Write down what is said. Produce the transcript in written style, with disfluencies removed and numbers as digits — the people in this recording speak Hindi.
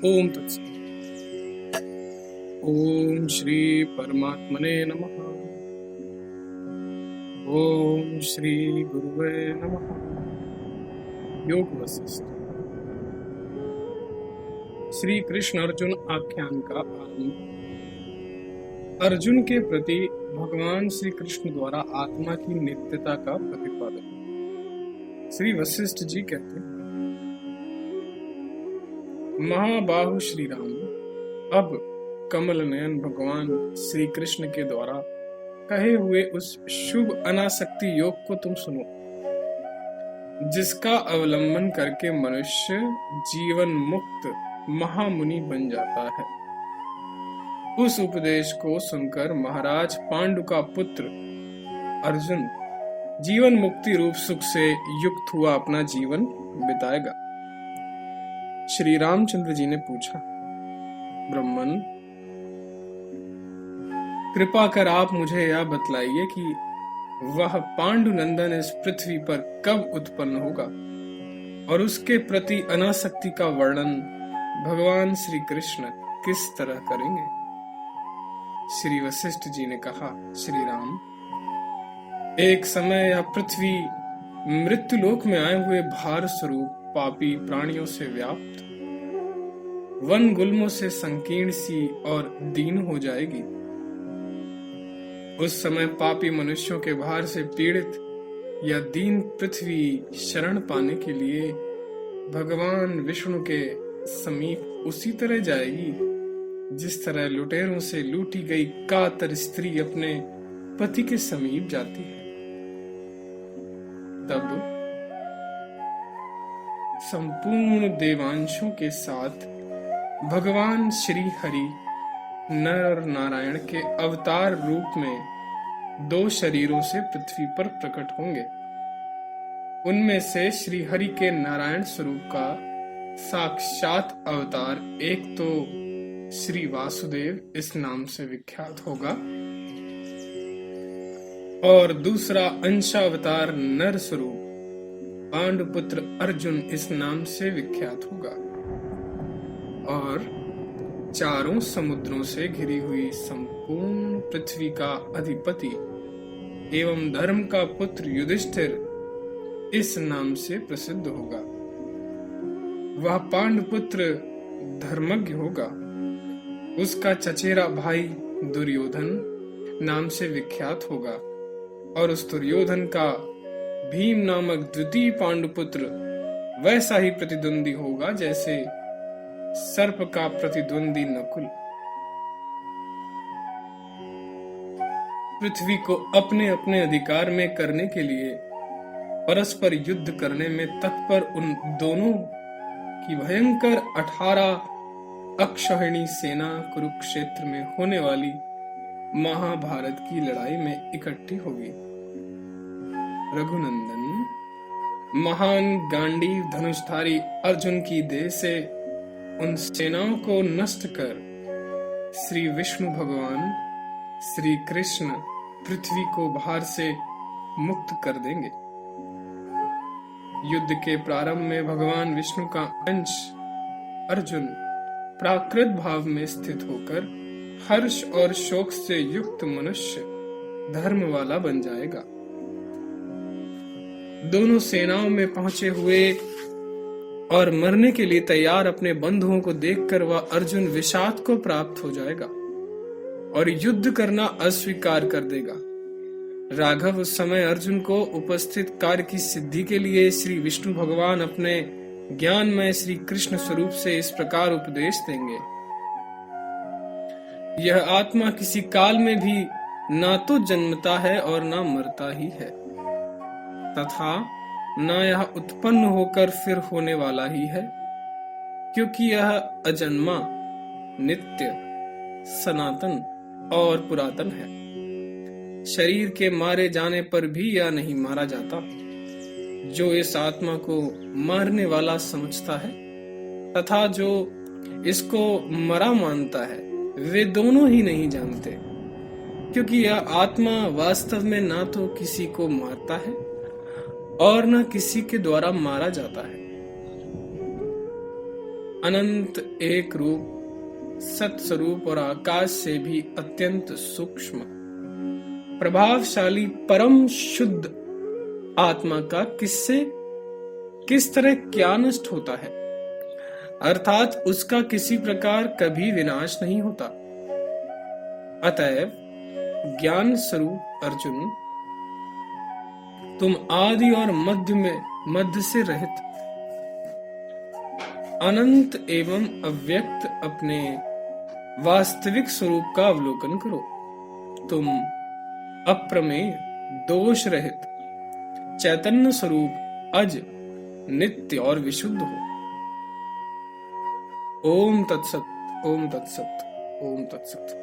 ओम तत्सत। ओम श्री परमात्मने नमः। ओम श्री गुरुवे नमः। योग वशिष्ठ। श्री कृष्ण अर्जुन आख्यान का आरंभ। अर्जुन के प्रति भगवान श्री कृष्ण द्वारा आत्मा की नित्यता का प्रतिपादन। श्री वशिष्ठ जी कहते हैं, महाबाहु श्री राम, अब कमल नयन भगवान श्री कृष्ण के द्वारा कहे हुए उस शुभ अनासक्ति योग को तुम सुनो, जिसका अवलंबन करके मनुष्य जीवन मुक्त महामुनि बन जाता है। उस उपदेश को सुनकर महाराज पांडु का पुत्र अर्जुन जीवन मुक्ति रूप सुख से युक्त हुआ अपना जीवन बिताएगा। श्री रामचंद्र जी ने पूछा, ब्रह्मन, कृपा कर आप मुझे यह बतलाइए कि वह पांडुनंदन इस पृथ्वी पर कब उत्पन्न होगा और उसके प्रति अनासक्ति का वर्णन भगवान श्री कृष्ण किस तरह करेंगे। श्री वशिष्ठ जी ने कहा, श्री राम, एक समय यह पृथ्वी मृत्युलोक में आए हुए भार स्वरूप पापी प्राणियों से व्याप्त वन गुल्मों से संकीर्ण सी और दीन हो जाएगी। उस समय पापी मनुष्यों के भार से पीड़ित या दीन पृथ्वी शरण पाने के लिए भगवान विष्णु के समीप उसी तरह जाएगी जिस तरह लुटेरों से लूटी गई कातर स्त्री अपने पति के समीप जाती है। तब संपूर्ण देवांशों के साथ भगवान श्री हरि नर और नारायण के अवतार रूप में दो शरीरों से पृथ्वी पर प्रकट होंगे। उनमें से श्री हरि के नारायण स्वरूप का साक्षात अवतार एक तो श्री वासुदेव इस नाम से विख्यात होगा और दूसरा अंशावतार नर स्वरूप पांडुपुत्र अर्जुन इस नाम से विख्यात होगा। और चारों समुद्रों से घिरी हुई संपूर्ण पृथ्वी का अधिपति एवं धर्म का पुत्र युधिष्ठिर इस नाम से प्रसिद्ध होगा। वह पांडुपुत्र धर्मज्ञ होगा। उसका चचेरा भाई दुर्योधन नाम से विख्यात होगा और उस दुर्योधन का भीम नामक द्वितीय पांडुपुत्र वैसा ही प्रतिद्वंदी होगा जैसे सर्प का प्रतिद्वंदी नकुल। पृथ्वी को अपने अपने अधिकार में करने के लिए परस्पर युद्ध करने में तत्पर उन दोनों की भयंकर 18 अक्षौहिणी सेना कुरुक्षेत्र में होने वाली महाभारत की लड़ाई में इकट्ठी होगी। रघुनंदन, महान गांडीव धनुषधारी अर्जुन की देह से उन सेनाओं को नष्ट कर श्री विष्णु भगवान श्री कृष्ण पृथ्वी को भार से मुक्त कर देंगे। युद्ध के प्रारंभ में भगवान विष्णु का अंश अर्जुन प्राकृत भाव में स्थित होकर हर्ष और शोक से युक्त मनुष्य धर्म वाला बन जाएगा। दोनों सेनाओं में पहुंचे हुए और मरने के लिए तैयार अपने बंधुओं को देखकर वह अर्जुन विषाद को प्राप्त हो जाएगा और युद्ध करना अस्वीकार कर देगा। राघव उस समय अर्जुन को उपस्थित कार्य की सिद्धि के लिए श्री विष्णु भगवान अपने ज्ञानमय श्री कृष्ण स्वरूप से इस प्रकार उपदेश देंगे। यह आत्मा किसी काल में भी ना तो जन्मता है और ना मरता ही है, तथा न यह उत्पन्न होकर फिर होने वाला ही है, क्योंकि यह अजन्मा, नित्य, सनातन और पुरातन है। शरीर के मारे जाने पर भी यह नहीं मारा जाता। जो इस आत्मा को मारने वाला समझता है तथा जो इसको मरा मानता है, वे दोनों ही नहीं जानते, क्योंकि यह आत्मा वास्तव में ना तो किसी को मारता है और न किसी के द्वारा मारा जाता है। अनंत एक रूप सत्स्वरूप और आकाश से भी अत्यंत सूक्ष्म प्रभावशाली परम शुद्ध आत्मा का किस तरह क्या नष्ट होता है, अर्थात उसका किसी प्रकार कभी विनाश नहीं होता। अतएव ज्ञान स्वरूप अर्जुन, तुम आदि और मध्य से रहित अनंत एवं अव्यक्त अपने वास्तविक स्वरूप का अवलोकन करो। तुम अप्रमेय दोष रहित चैतन्य स्वरूप अज नित्य और विशुद्ध हो। ओम तत्सत, ओम तत्सत, ओम तत्सत।